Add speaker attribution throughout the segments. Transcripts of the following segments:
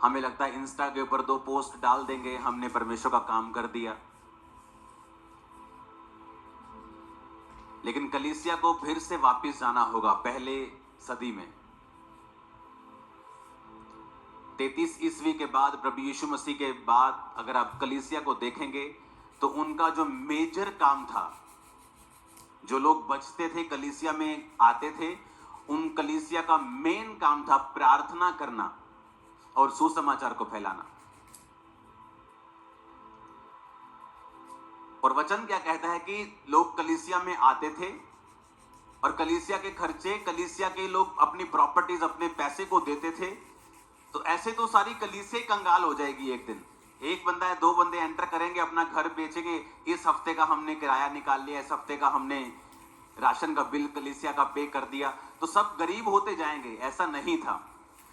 Speaker 1: हमें लगता है इंस्टा के ऊपर 2 पोस्ट डाल देंगे, हमने परमेश्वर का काम कर दिया। लेकिन कलीसिया को फिर से वापस जाना होगा पहले सदी में। 33 ईस्वी के बाद, प्रभु यीशु मसीह के बाद अगर आप कलीसिया को देखेंगे तो उनका जो मेजर काम था, जो लोग बचते थे कलीसिया में आते थे, उन कलीसिया का मेन काम था प्रार्थना करना और सुसमाचार को फैलाना। और वचन क्या कहता है कि लोग कलीसिया में आते थे और कलीसिया के खर्चे, कलीसिया के लोग अपनी प्रॉपर्टीज, अपने पैसे को देते थे। तो ऐसे तो सारी कलीसिया कंगाल हो जाएगी एक दिन। एक बंदा या 2 बंदे एंटर करेंगे, अपना घर बेचेंगे, इस हफ्ते का हमने किराया निकाल लिया, इस हफ्ते का हमने राशन का बिल कलीसिया का पे कर दिया, तो सब गरीब होते जाएंगे। ऐसा नहीं था,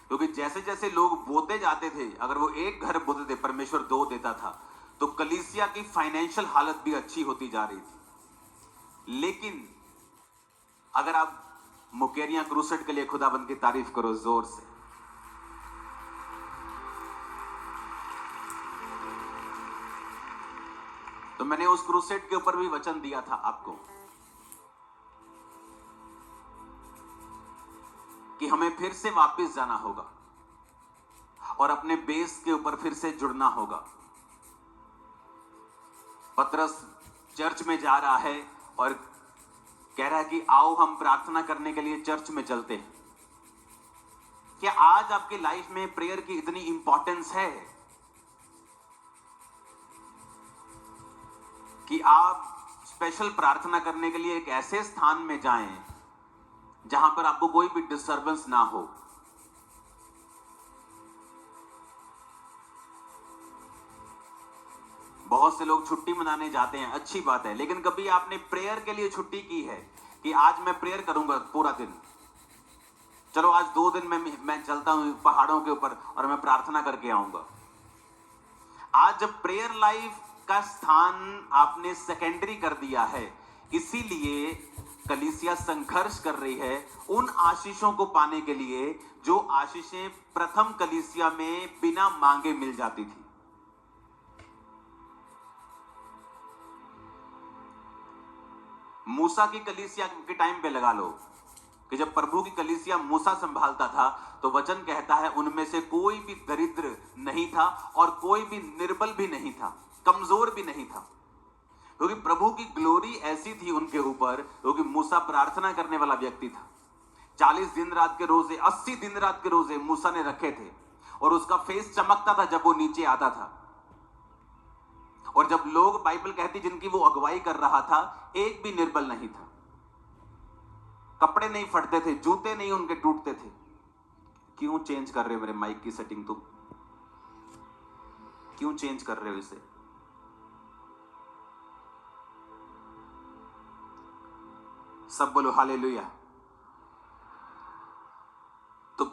Speaker 1: क्योंकि जैसे जैसे लोग बोते जाते थे, अगर वो एक घर बोते थे, परमेश्वर 2 देता था, तो कलीसिया की फाइनेंशियल हालत भी अच्छी होती जा रही थी। लेकिन अगर आप मुकेरिया क्रूसेड के लिए खुदाबंद की तारीफ करो जोर से। तो मैंने उस क्रूसेड के ऊपर भी वचन दिया था आपको कि हमें फिर से वापस जाना होगा और अपने बेस के ऊपर फिर से जुड़ना होगा। पतरस चर्च में जा रहा है और कह रहा है कि आओ हम प्रार्थना करने के लिए चर्च में चलते हैं। क्या आज आपकी लाइफ में प्रेयर की इतनी इंपॉर्टेंस है कि आप स्पेशल प्रार्थना करने के लिए एक ऐसे स्थान में जाएं जहां पर आपको कोई भी डिस्टर्बेंस ना हो? बहुत से लोग छुट्टी मनाने जाते हैं, अच्छी बात है, लेकिन कभी आपने प्रेयर के लिए छुट्टी की है कि आज मैं प्रेयर करूंगा पूरा दिन, चलो आज 2 दिन मैं चलता हूं पहाड़ों के ऊपर और मैं प्रार्थना करके आऊंगा? आज जब प्रेयर लाइफ का स्थान आपने सेकेंडरी कर दिया है, इसीलिए कलीसिया संघर्ष कर रही है उन आशीषों को पाने के लिए जो आशीषें प्रथम कलीसिया में बिना मांगे मिल जाती थी। मूसा की कलीसिया के टाइम पे लगा लो कि जब प्रभु की कलीसिया मूसा संभालता था, तो वचन कहता है उनमें से कोई भी दरिद्र नहीं था और कोई भी निर्बल भी नहीं था, कमजोर भी नहीं था, क्योंकि प्रभु की ग्लोरी ऐसी थी उनके ऊपर, क्योंकि मूसा प्रार्थना करने वाला व्यक्ति था। 40 दिन रात के रोजे, 80 दिन रात के रोजे मूसा ने रखे थे और उसका फेस चमकता था जब वो नीचे आता था। और जब लोग, बाइबल कहती जिनकी वो अगुवाई कर रहा था, एक भी निर्बल नहीं था, कपड़े नहीं फटते थे, जूते नहीं उनके टूटते थे। क्यों चेंज कर रहे हो मेरे माइक की सेटिंग? तुम क्यों चेंज कर रहे हो इसे? सब बोलो हालेलुया। तो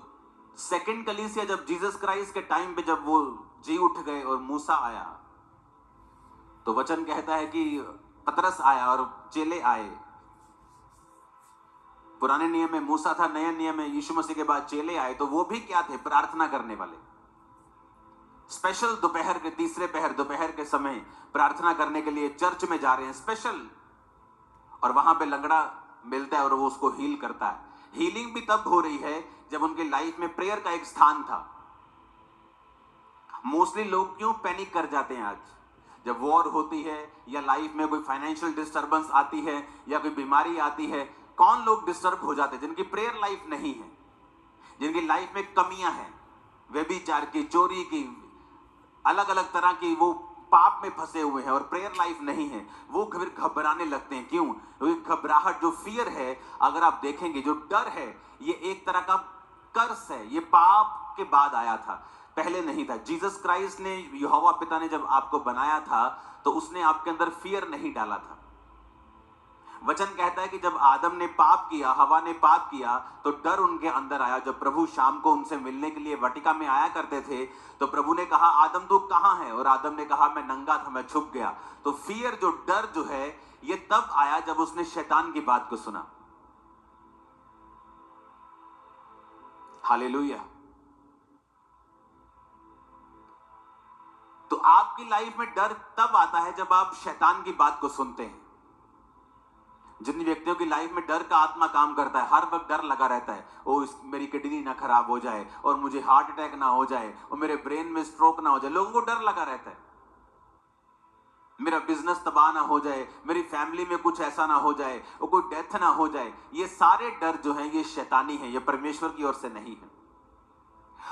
Speaker 1: सेकंड कलीसिया जब जीसस क्राइस्ट के टाइम पे जब वो जी उठ गए और मूसा आया, तो वचन कहता है कि पतरस आया और चेले आए। पुराने नियम में मूसा था, नए नियम में यीशु मसीह के बाद चेले आए, तो वो भी क्या थे? प्रार्थना करने वाले। स्पेशल दोपहर के, तीसरे पहर, दोपहर के समय प्रार्थना करने के लिए चर्च में जा रहे हैं स्पेशल, और वहां पे लंगड़ा मिलता है और वो उसको हील करता है। हीलिंग भी तब हो रही है जब उनकी लाइफ में प्रेयर का एक स्थान था। मोस्टली लोग क्यों पैनिक कर जाते हैं आज? जब वॉर होती है या लाइफ में कोई फाइनेंशियल डिस्टर्बेंस आती है या कोई बीमारी आती है, कौन लोग डिस्टर्ब हो जाते हैं? जिनकी प्रेयर लाइफ नहीं है, जिनकी लाइफ में कमियां हैं, व्यभिचार की, चोरी की, अलग अलग तरह की, वो पाप में फंसे हुए हैं और प्रेयर लाइफ नहीं है, वो फिर घबराने लगते हैं। क्यों? क्योंकि घबराहट, जो फियर है, अगर आप देखेंगे, जो डर है, ये एक तरह का कर्स है। ये पाप के बाद आया था, पहले नहीं था। जीसस क्राइस्ट ने, यहोवा पिता ने जब आपको बनाया था, तो उसने आपके अंदर फियर नहीं डाला था। वचन कहता है कि जब आदम ने पाप किया, हवा ने पाप किया, तो डर उनके अंदर आया। जब प्रभु शाम को उनसे मिलने के लिए वाटिका में आया करते थे, तो प्रभु ने कहा, आदम तू कहां है? और आदम ने कहा, मैं नंगा था, मैं छुप गया। तो फियर, जो डर जो है, ये तब आया जब उसने शैतान की बात को सुना। हालेलुया। आपकी लाइफ में डर तब आता है जब आप शैतान की बात को सुनते हैं। जिन व्यक्तियों की लाइफ में डर का आत्मा काम करता है, हर वक्त डर लगा रहता है, मेरी किडनी ना खराब हो जाए, और मुझे हार्ट अटैक ना हो जाए, और मेरे ब्रेन में स्ट्रोक ना हो जाए। लोगों को डर लगा रहता है, मेरा बिजनेस तबाह ना हो जाए, मेरी फैमिली में कुछ ऐसा ना हो जाए, और कोई डेथ ना हो जाए। ये सारे डर जो हैं ये शैतानी है, ये परमेश्वर की ओर से नहीं है।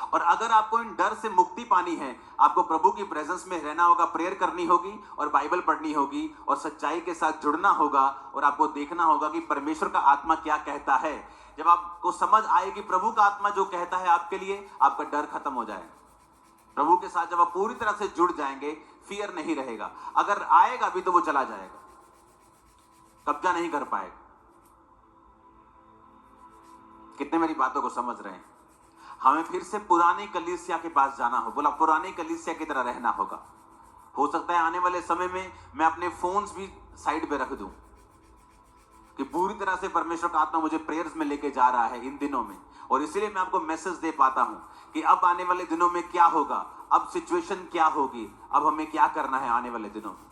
Speaker 1: और अगर आपको इन डर से मुक्ति पानी है, आपको प्रभु की प्रेजेंस में रहना होगा, प्रेयर करनी होगी और बाइबल पढ़नी होगी और सच्चाई के साथ जुड़ना होगा, और आपको देखना होगा कि परमेश्वर का आत्मा क्या कहता है। जब आपको समझ आएगी प्रभु का आत्मा जो कहता है आपके लिए, आपका डर खत्म हो जाएगा। प्रभु के साथ जब आप पूरी तरह से जुड़ जाएंगे, फियर नहीं रहेगा। अगर आएगा भी तो वो चला जाएगा, कब्जा नहीं कर पाएगा। कितने मेरी बातों को समझ रहे हैं? हमें फिर से पुरानी कलीसिया के पास जाना हो, बोला पुरानी कलीसिया की तरह रहना होगा। हो सकता है आने वाले समय में मैं अपने फोन्स भी साइड पे रख दूं, कि पूरी तरह से परमेश्वर का आत्मा मुझे प्रेयर्स में लेके जा रहा है इन दिनों में, और इसीलिए मैं आपको मैसेज दे पाता हूं कि अब आने वाले दिनों में क्या होगा, अब सिचुएशन क्या होगी, अब हमें क्या करना है आने वाले दिनों में।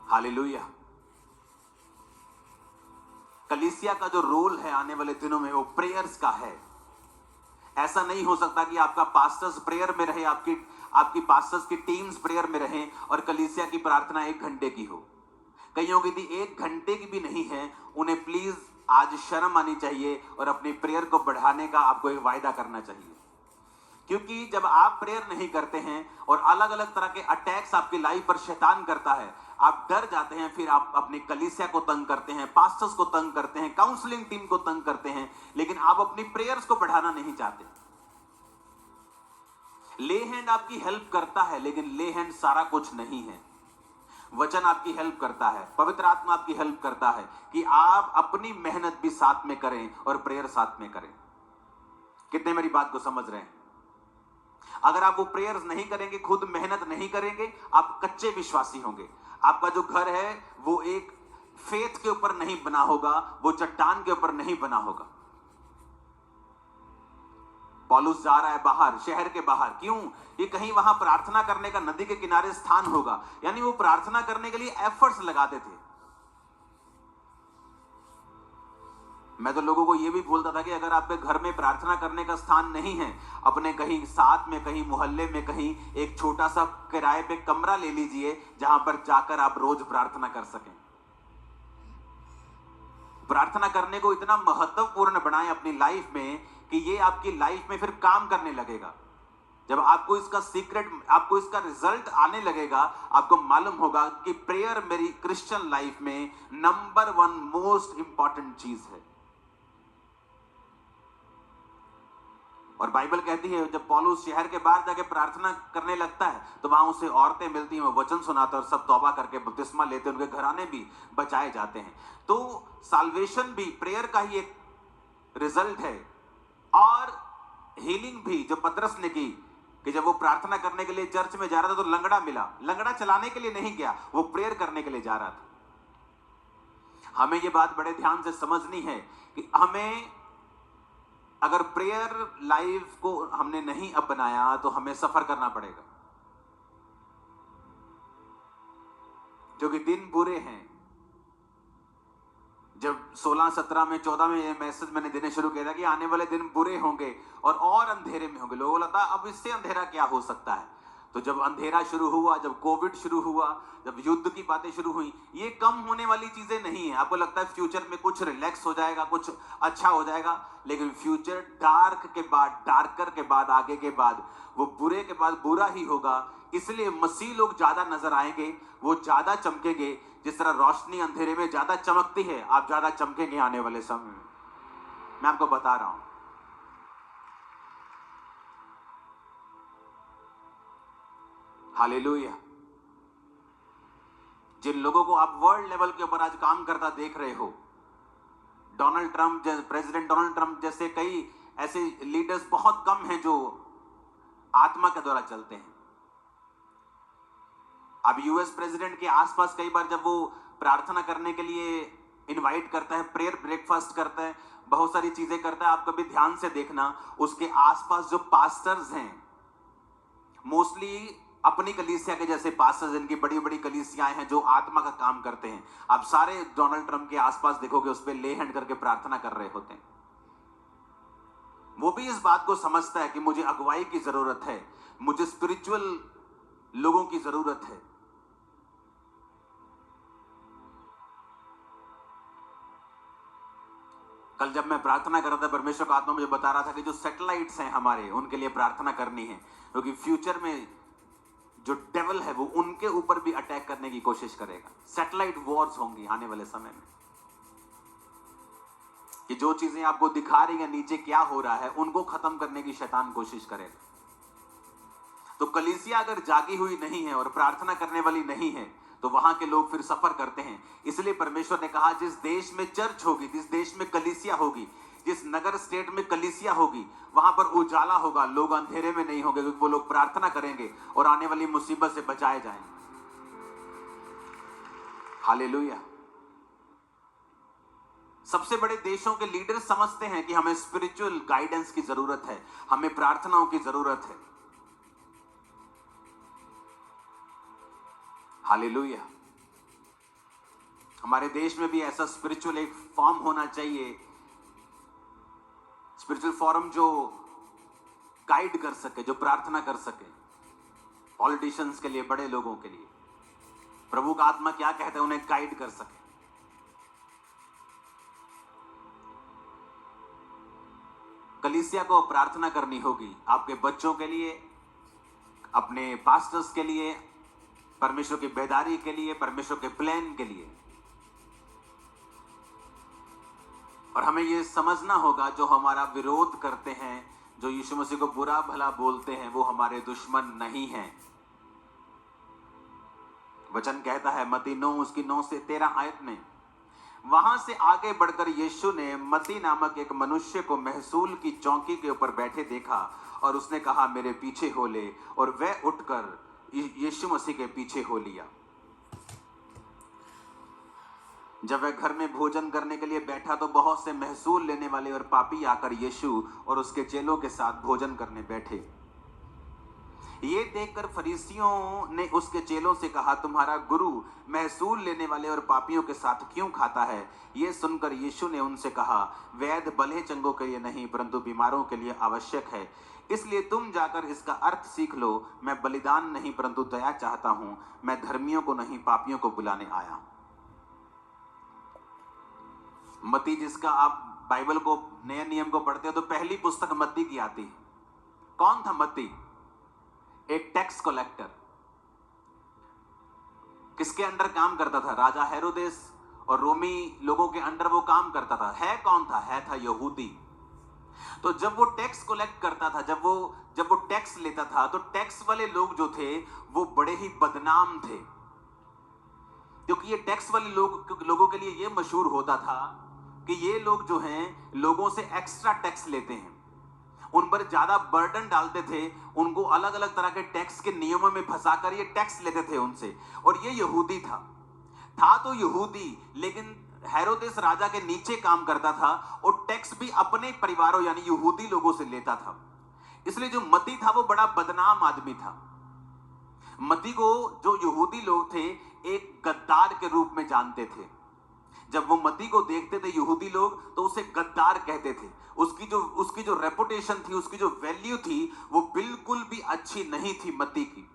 Speaker 1: हालेलुया। कलीसिया का जो रोल है आने वाले दिनों में वो प्रेयर्स का है। ऐसा नहीं हो सकता कि आपका पास्टर्स प्रेयर में रहे, आपकी पास्टर्स की टीम्स प्रेयर में रहें और कलीसिया की प्रार्थना 1 घंटे की हो। कईयों की 1 घंटे की भी नहीं है। उन्हें प्लीज आज शर्म आनी चाहिए और अपनी प्रेयर को बढ़ाने का आपको एक वायदा करना चाहिए। क्योंकि जब आप प्रेयर नहीं करते हैं और अलग अलग तरह के अटैक्स आपकी लाइफ पर शैतान करता है, आप डर जाते हैं, फिर आप अपनी कलीसिया को तंग करते हैं, पास्टर्स को तंग करते हैं, काउंसलिंग टीम को तंग करते हैं, लेकिन आप अपनी प्रेयर्स को बढ़ाना नहीं चाहते। ले हैंड आपकी हेल्प करता है, लेकिन ले हैंड सारा कुछ नहीं है। वचन आपकी हेल्प करता है, पवित्र आत्मा आपकी हेल्प करता है कि आप अपनी मेहनत भी साथ में करें और प्रेयर साथ में करें। कितने मेरी बात को समझ रहे हैं? अगर आप वो प्रेयर्स नहीं करेंगे, खुद मेहनत नहीं करेंगे, आप कच्चे विश्वासी होंगे। आपका जो घर है वो एक फेथ के ऊपर नहीं बना होगा, वो चट्टान के ऊपर नहीं बना होगा। पौलुस जा रहा है बाहर, शहर के बाहर। क्यों? ये कहीं वहां प्रार्थना करने का नदी के किनारे स्थान होगा, यानी वो प्रार्थना करने के लिए एफर्ट्स लगाते थे। मैं तो लोगों को ये भी बोलता था कि अगर आपके घर में प्रार्थना करने का स्थान नहीं है, अपने कहीं साथ में, कहीं मोहल्ले में, कहीं एक छोटा सा किराए पे कमरा ले लीजिए जहां पर जाकर आप रोज प्रार्थना कर सकें। प्रार्थना करने को इतना महत्वपूर्ण बनाएं अपनी लाइफ में कि ये आपकी लाइफ में फिर काम करने लगेगा। जब आपको इसका सीक्रेट, आपको इसका रिजल्ट आने लगेगा, आपको मालूम होगा कि प्रेयर मेरी क्रिश्चियन लाइफ में नंबर 1 मोस्ट इंपॉर्टेंट चीज है। और बाइबल कहती है जब पौलुस शहर के बाहर जाके प्रार्थना करने लगता है तो वहां उसे औरतें मिलती हैं, वो वचन सुनाते और सब तौबा करके बपतिस्मा लेते, उनके घराने भी बचाए जाते हैं। तो साल्वेशन भी प्रेयर का ही एक रिजल्ट है। और हीलिंग भी जो पतरस ने की, कि जब वो प्रार्थना करने के लिए चर्च में जा रहा था तो लंगड़ा मिला। लंगड़ा चलाने के लिए नहीं गया, वो प्रेयर करने के लिए जा रहा था। हमें ये बात बड़े ध्यान से समझनी है कि हमें अगर प्रेयर लाइफ को हमने नहीं अपनाया तो हमें सफर करना पड़ेगा, क्योंकि दिन बुरे हैं। जब 16, 17 में, 14 में ये मैसेज मैंने देने शुरू किया था कि आने वाले दिन बुरे होंगे और अंधेरे में होंगे। लोगों को लगता अब इससे अंधेरा क्या हो सकता है। तो जब अंधेरा शुरू हुआ, जब कोविड शुरू हुआ, जब युद्ध की बातें शुरू हुई, ये कम होने वाली चीजें नहीं है। आपको लगता है फ्यूचर में कुछ रिलैक्स हो जाएगा, कुछ अच्छा हो जाएगा, लेकिन फ्यूचर डार्क के बाद, डार्कर के बाद, आगे के बाद, वो बुरे के बाद बुरा ही होगा। इसलिए मसीह लोग ज्यादा नजर आएंगे, वो ज्यादा चमकेंगे। जिस तरह रोशनी अंधेरे में ज्यादा चमकती है, आप ज्यादा चमकेंगे आने वाले समय में। मैं आपको बता रहा हूं। हालेलुया। जिन लोगों को आप वर्ल्ड लेवल के ऊपर आज काम करता देख रहे हो, Donald Trump, president Donald Trump जैसे कई ऐसे लीडर्स बहुत कम हैं जो आत्मा के द्वारा चलते हैं। अब यूएस प्रेसिडेंट के आसपास कई बार जब वो प्रार्थना करने के लिए इनवाइट करता है, प्रेयर ब्रेकफास्ट करता है, बहुत सारी चीजें करता है, आप कभी ध्यान से देखना उसके आसपास जो पास्टर्स हैं मोस्टली अपनी कलीसिया के जैसे पास्टर्स, जिनकी बड़ी बड़ी कलीसियाएं हैं जो आत्मा का काम करते हैं, आप सारे डोनाल्ड ट्रंप के आसपास देखोगे उस पर ले हैंड करके प्रार्थना कर रहे होते हैं। वो भी इस बात को समझता है कि मुझे अगुवाई की जरूरत है, मुझे स्पिरिचुअल लोगों की जरूरत है। कल जब मैं प्रार्थना कर रहा था, परमेश्वर का आत्मा मुझे बता रहा था कि जो सैटेलाइट्स हैं हमारे, उनके लिए प्रार्थना करनी है, क्योंकि फ्यूचर में जो डेविल है वो उनके ऊपर भी अटैक करने की कोशिश करेगा। सैटेलाइट वॉर्स होंगी आने वाले समय में, कि जो चीजें आपको दिखा रही है नीचे क्या हो रहा है, उनको खत्म करने की शैतान कोशिश करेगा। तो कलीसिया अगर जागी हुई नहीं है और प्रार्थना करने वाली नहीं है, तो वहां के लोग फिर सफर करते हैं। इसलिए परमेश्वर ने कहा, जिस देश में चर्च होगी, जिस देश में कलीसिया होगी, जिस नगर स्टेट में कलीसिया होगी, वहां पर उजाला होगा, लोग अंधेरे में नहीं होंगे, क्योंकि वो लोग प्रार्थना करेंगे और आने वाली मुसीबत से बचाए जाएंगे। हालेलुया। सबसे बड़े देशों के लीडर समझते हैं कि हमें स्पिरिचुअल गाइडेंस की जरूरत है, हमें प्रार्थनाओं की जरूरत है। हालेलुया। हमारे देश में भी ऐसा स्पिरिचुअल एक फॉर्म होना चाहिए, स्पिरिचुअल फॉरम जो गाइड कर सके, जो प्रार्थना कर सके, पॉलिटिशियंस के लिए, बड़े लोगों के लिए। प्रभु का आत्मा क्या कहता है, उन्हें गाइड कर सके। कलीसिया को प्रार्थना करनी होगी आपके बच्चों के लिए, अपने पास्टर्स के लिए, परमेश्वर की बेदारी के लिए, परमेश्वर के प्लान के लिए। और हमें यह समझना होगा, जो हमारा विरोध करते हैं, जो यीशु मसीह को बुरा भला बोलते हैं, वो हमारे दुश्मन नहीं हैं। वचन कहता है मत्ती 9 उसकी 9 से 13 आयत में, वहां से आगे बढ़कर यीशु ने मत्ती नामक एक मनुष्य को महसूल की चौकी के ऊपर बैठे देखा और उसने कहा, मेरे पीछे हो ले। और वह उठकर यीशु मसीह के पीछे हो लिया। जब वह घर में भोजन करने के लिए बैठा तो बहुत से महसूल लेने वाले और पापी आकर यीशु और उसके चेलों के साथ भोजन करने बैठे। ये देखकर फरीसियों ने उसके चेलों से कहा, तुम्हारा गुरु महसूल लेने वाले और पापियों के साथ क्यों खाता है? ये सुनकर यीशु ने उनसे कहा, वैद्य भले चंगों के लिए नहीं परंतु बीमारों के लिए आवश्यक है। इसलिए तुम जाकर इसका अर्थ सीख लो, मैं बलिदान नहीं परंतु दया चाहता हूं, मैं धर्मियों को नहीं पापियों को बुलाने आया। मत्ती, जिसका आप बाइबल को, नए नियम को पढ़ते हो तो पहली पुस्तक मत्ती की आती है। कौन था मत्ती? एक टैक्स कलेक्टर। किसके अंडर काम करता था? राजा हेरोदेस और रोमी लोगों के अंडर वो काम करता था। है कौन था? है था यहूदी। तो जब वो टैक्स कलेक्ट करता था, जब वो टैक्स लेता था, तो टैक्स वाले लोग जो थे वो बड़े ही बदनाम थे, क्योंकि ये टैक्स वाले लोगों के लिए ये मशहूर होता था कि ये लोग जो हैं लोगों से एक्स्ट्रा टैक्स लेते हैं, उन पर ज्यादा बर्डन डालते थे, उनको अलग अलग तरह के टैक्स के नियमों में फंसाकर ये टैक्स लेते थे उनसे। और ये यहूदी था तो यहूदी, लेकिन हेरोदेस राजा के नीचे काम करता था और टैक्स भी अपने परिवारों यानी यहूदी लोगों से लेता था। इसलिए जो मत्ती था वो बड़ा बदनाम आदमी था। मत्ती को जो यहूदी लोग थे एक गद्दार के रूप में जानते थे। जब वो मत्ती को देखते थे यहूदी लोग तो उसे गद्दार कहते थे। उसकी जो रेपुटेशन थी, उसकी जो वैल्यू थी, वो बिल्कुल भी अच्छी नहीं थी मत्ती की।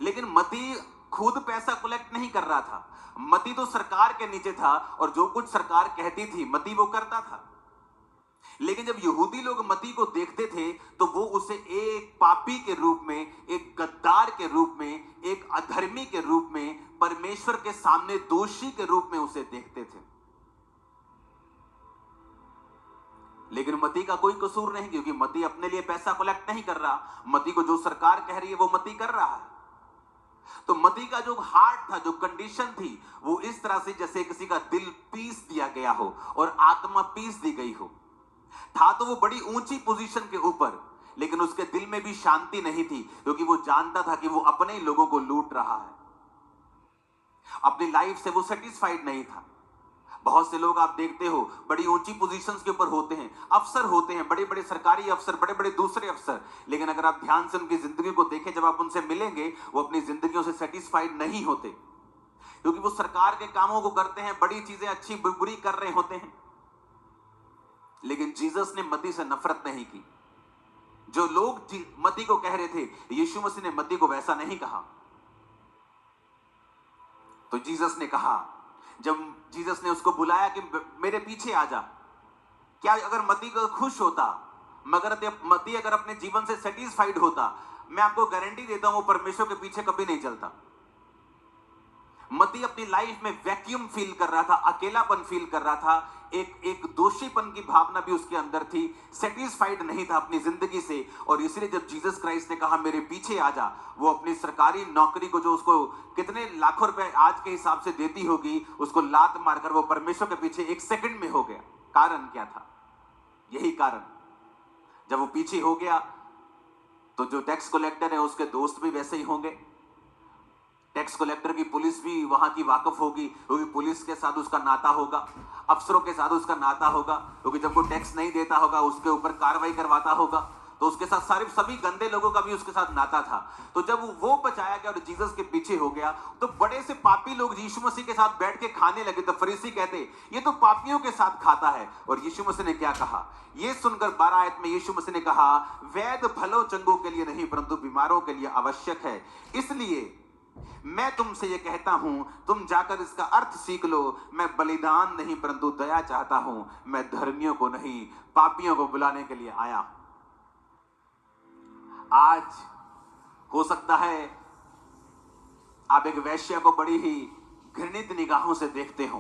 Speaker 1: लेकिन मत्ती खुद पैसा कलेक्ट नहीं कर रहा था, मत्ती तो सरकार के नीचे था और जो कुछ सरकार कहती थी मत्ती वो करता था। लेकिन जब यहूदी लोग मत्ती को देखते थे तो वो उसे एक पापी के रूप में, एक गद्दार के रूप में, एक अधर्मी के रूप में, परमेश्वर के सामने दोषी के रूप में उसे देखते थे। लेकिन मत्ती का कोई कसूर नहीं, क्योंकि मत्ती अपने लिए पैसा कलेक्ट नहीं कर रहा। मत्ती को जो सरकार कह रही है वो मत्ती कर रहा है। तो मत्ती का जो हार्ट था, जो कंडीशन थी, वो इस तरह से जैसे किसी का दिल पीस दिया गया हो और आत्मा पीस दी गई हो। था तो वो बड़ी ऊंची पोजीशन के ऊपर, लेकिन उसके दिल में भी शांति नहीं थी, क्योंकि वो जानता था कि वो अपने ही लोगों को लूट रहा है। अपनी लाइफ से वो सेटिस्फाइड नहीं था। बहुत से लोग आप देखते हो बड़ी ऊंची पोजीशंस के ऊपर होते हैं, अफसर होते हैं, बड़े बड़े सरकारी अफसर, बड़े बड़े दूसरे अफसर, लेकिन अगर आप ध्यान से उनकी जिंदगी को देखें, जब आप उनसे मिलेंगे, वो अपनी जिंदगियों से सेटिस्फाइड नहीं होते, क्योंकि वो सरकार के कामों को करते हैं, बड़ी चीजें अच्छी बुरी कर रहे होते हैं, लेकिन जीसस ने मत्ती से नफरत नहीं की। जो लोग मत्ती को कह रहे थे, यीशु मसीह ने मत्ती को वैसा नहीं कहा। तो जीसस ने कहा, जब जीसस ने उसको बुलाया कि मेरे पीछे आ जा, क्या अगर मत्ती को खुश होता, मगर मत्ती अगर अपने जीवन से सेटिस्फाइड होता, मैं आपको गारंटी देता हूं वो परमेश्वर के पीछे कभी नहीं चलता। मत्ती अपनी लाइफ में वैक्यूम फील कर रहा था, अकेलापन फील कर रहा था, एक दोषीपन की भावना भी उसके अंदर थी, सेटिस्फाइड नहीं था अपनी जिंदगी से। और इसलिए जब जीसस क्राइस्ट ने कहा मेरे पीछे आ जा, वो अपनी सरकारी नौकरी को, जो उसको कितने लाखों रुपए आज के हिसाब से देती होगी, उसको लात मारकर वो परमेश्वर के पीछे एक सेकंड में हो गया। कारण क्या था? यही कारण, जब वो पीछे हो गया तो जो टैक्स कलेक्टर है उसके दोस्त भी वैसे ही होंगे, टैक्स कलेक्टर की पुलिस भी वहां की वाकफ होगी, क्योंकि पुलिस के साथ उसका नाता होगा, अफसरों के साथ उसका नाता होगा, क्योंकि जब वो टैक्स नहीं देता होगा उसके ऊपर कार्रवाई करवाता होगा, तो उसके साथ सभी गंदे लोगों का भी उसके साथ नाता था। तो जब वो बचाया गया और जीसस के पीछे हो गया, तो बड़े से पापी लोग यीशु मसीह के साथ बैठ के खाने लगे। तो फरीसी कहते ये तो पापियों के साथ खाता है। और यीशु मसीह ने क्या कहा? ये सुनकर 12 आयत में यीशु मसीह ने कहा, वैद्य भलो चंगों के लिए नहीं परंतु बीमारों के लिए आवश्यक है। इसलिए मैं तुमसे ये कहता हूं, तुम जाकर इसका अर्थ सीख लो। मैं बलिदान नहीं परंतु दया चाहता हूं, मैं धर्मियों को नहीं पापियों को बुलाने के लिए आया। आज हो सकता है आप एक वैश्या को बड़ी ही घृणित निगाहों से देखते हो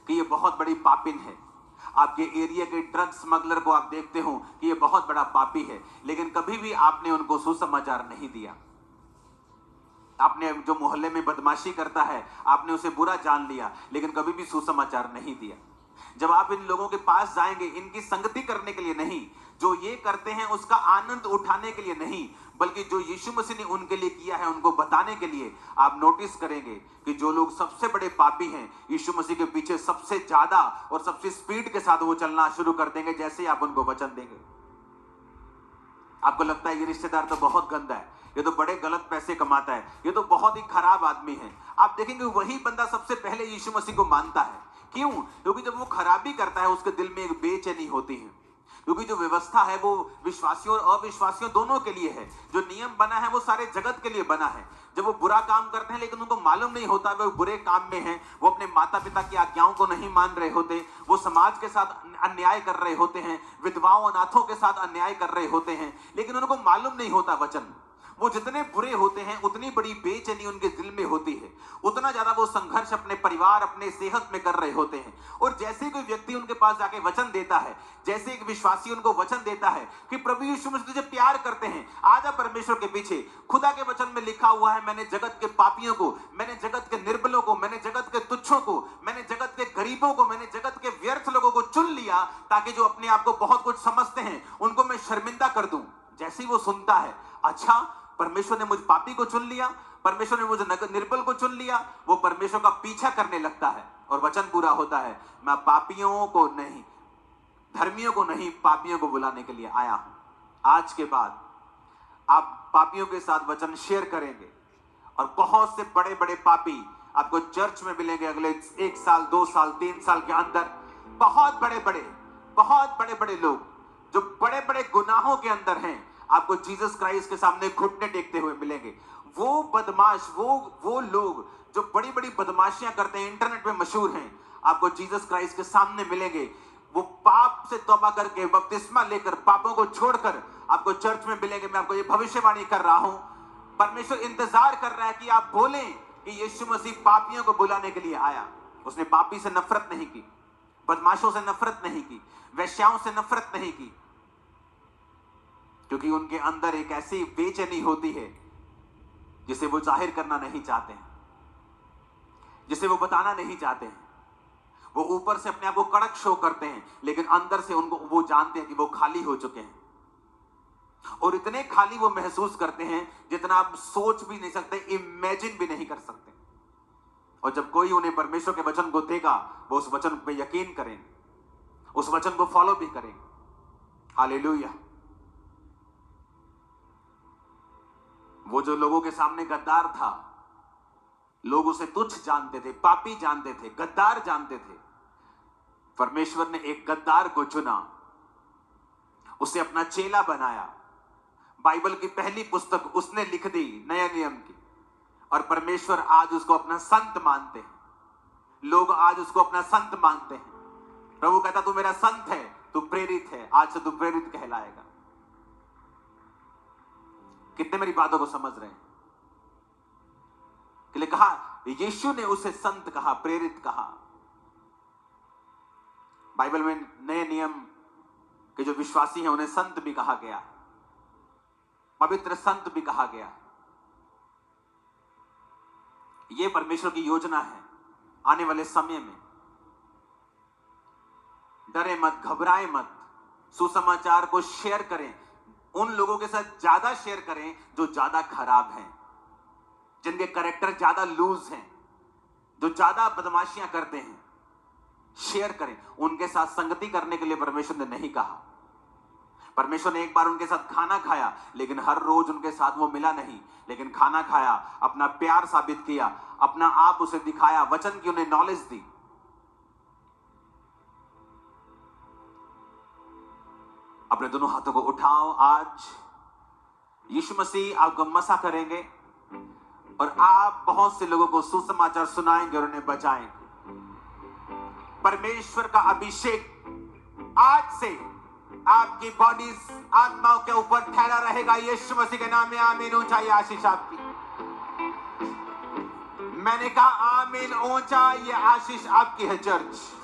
Speaker 1: कि ये बहुत बड़ी पापिन है। आपके एरिया के ड्रग स्मगलर को आप देखते हो कि ये बहुत बड़ा पापी है, लेकिन कभी भी आपने उनको सुसमाचार नहीं दिया। आपने जो मोहल्ले में बदमाशी करता है, आपने उसे बुरा जान लिया, लेकिन कभी भी सुसमाचार नहीं दिया। जब आप इन लोगों के पास जाएंगे, इनकी संगति करने के लिए नहीं, जो ये करते हैं उसका आनंद उठाने के लिए नहीं, बल्कि जो यीशु मसीह ने उनके लिए किया है उनको बताने के लिए, आप नोटिस करेंगे कि जो लोग सबसे बड़े पापी हैं, यीशु मसीह के पीछे सबसे ज्यादा और सबसे स्पीड के साथ वो चलना शुरू कर देंगे जैसे ही आप उनको वचन देंगे। आपको लगता है ये रिश्तेदार तो बहुत गंदा है, ये तो बड़े गलत पैसे कमाता है, ये तो बहुत ही खराब आदमी है, आप देखेंगे वही बंदा सबसे पहले यीशु मसीह को मानता है। क्यों? क्योंकि जब वो खराबी करता है उसके दिल में एक बेचैनी होती है, क्योंकि जो व्यवस्था है वो विश्वासियों और अविश्वासियों दोनों के लिए है। जो नियम बना है वो सारे जगत के लिए बना है। जब वो बुरा काम करते हैं लेकिन उनको मालूम नहीं होता वो बुरे काम में हैं, वो अपने माता पिता की आज्ञाओं को नहीं मान रहे होते, वो समाज के साथ अन्याय कर रहे होते हैं, विधवाओं अनाथों के साथ अन्याय कर रहे होते हैं, लेकिन उनको मालूम नहीं होता वचन। वो जितने बुरे होते हैं उतनी बड़ी बेचैनी उनके दिल में होती है, उतना ज्यादा वो संघर्ष अपने परिवार, अपने सेहत में कर रहे होते हैं। और जैसे कोई व्यक्ति उनके पास जाके वचन देता है, जैसे एक विश्वासी उनको वचन देता है कि प्रभु यीशु मसीह तुझे प्यार करते हैं, आजा परमेश्वर के पीछे। खुदा के वचन में लिखा हुआ है, मैंने जगत के पापियों को, मैंने जगत के निर्बलों को, मैंने जगत के तुच्छों को, मैंने जगत के गरीबों को, मैंने जगत के व्यर्थ लोगों को चुन लिया, ताकि जो अपने आप को बहुत कुछ समझते हैं उनको मैं शर्मिंदा कर दूं। जैसे ही वो सुनता है, अच्छा परमेश्वर ने मुझ पापी को चुन लिया, परमेश्वर ने मुझे निर्बल को चुन लिया, वो परमेश्वर का पीछा करने लगता है और वचन पूरा होता है, मैं पापियों को नहीं, धर्मियों को नहीं, पापियों को बुलाने के लिए आया हूं। आज के बाद आप पापियों के साथ वचन शेयर करेंगे और बहुत से बड़े बड़े पापी आपको चर्च में मिलेंगे अगले 1 साल, 2 साल, 3 साल के अंदर। बहुत बड़े बड़े लोग जो बड़े बड़े गुनाहों के अंदर हैं, आपको जीसस क्राइस्ट के सामने घुटने टेकते हुए मिलेंगे। वो बदमाश, वो लोग जो बड़ी बड़ी बदमाशियां करते हैं, इंटरनेट पे मशहूर हैं, आपको जीसस क्राइस्ट के सामने मिलेंगे। वो पाप से तौबा करके, बपतिस्मा लेकर, पापों को छोड़कर आपको चर्च में मिलेंगे। मैं आपको ये भविष्यवाणी कर रहा हूं, परमेश्वर इंतजार कर रहा है कि आप बोलें कि यीशु मसीह पापियों को बुलाने के लिए आया। उसने पापी से नफरत नहीं की, बदमाशों से नफरत नहीं की, वेश्याओं से नफरत नहीं की, क्योंकि उनके अंदर एक ऐसी बेचैनी होती है जिसे वो जाहिर करना नहीं चाहते हैं, जिसे वो बताना नहीं चाहते हैं। वो ऊपर से अपने आप को कड़क शो करते हैं, लेकिन अंदर से उनको वो जानते हैं कि वो खाली हो चुके हैं, और इतने खाली वो महसूस करते हैं जितना आप सोच भी नहीं सकते, इमेजिन भी नहीं कर सकते। और जब कोई उन्हें परमेश्वर के वचन को देगा, वो उस वचन पे यकीन करेंगे, उस वचन को फॉलो भी करेंगे। हालेलुया। वो जो लोगों के सामने गद्दार था, लोग उसे तुच्छ जानते थे, पापी जानते थे, गद्दार जानते थे, परमेश्वर ने एक गद्दार को चुना, उसे अपना चेला बनाया। बाइबल की पहली पुस्तक उसने लिख दी नया नियम की, और परमेश्वर आज उसको अपना संत मानते हैं। लोग आज उसको अपना संत मानते हैं। प्रभु कहता तू मेरा संत है, तू प्रेरित है, आज से तू प्रेरित कहलाएगा। कितने मेरी बातों को समझ रहे हैं? के लिए कहा, यीशु ने उसे संत कहा, प्रेरित कहा। बाइबल में नए नियम के जो विश्वासी हैं उन्हें संत भी कहा गया है, पवित्र संत भी कहा गया है। यह परमेश्वर की योजना है आने वाले समय में। डरे मत, घबराए मत, सुसमाचार को शेयर करें। उन लोगों के साथ ज्यादा शेयर करें जो ज्यादा खराब हैं, जिनके कैरेक्टर ज्यादा लूज हैं, जो ज्यादा बदमाशियां करते हैं। शेयर करें। उनके साथ संगति करने के लिए परमेश्वर ने नहीं कहा। परमेश्वर ने एक बार उनके साथ खाना खाया, लेकिन हर रोज उनके साथ वो मिला नहीं, लेकिन खाना खाया, अपना प्यार साबित किया, अपना आप उसे दिखाया, वचन की उन्हें नॉलेज दी। अपने दोनों हाथों को उठाओ। आज यीशु मसीह आपको मसा करेंगे और आप बहुत से लोगों को सुसमाचार सुनाएंगे और उन्हें बचाएंगे। परमेश्वर का अभिषेक आज से आपकी बॉडी, आत्माओं के ऊपर ठहरा रहेगा। यीशु मसीह के नाम में आमीन। ऊंचा ये आशीष आपकी। मैंने कहा आमीन, ऊंचा ये आशीष आपकी है चर्च।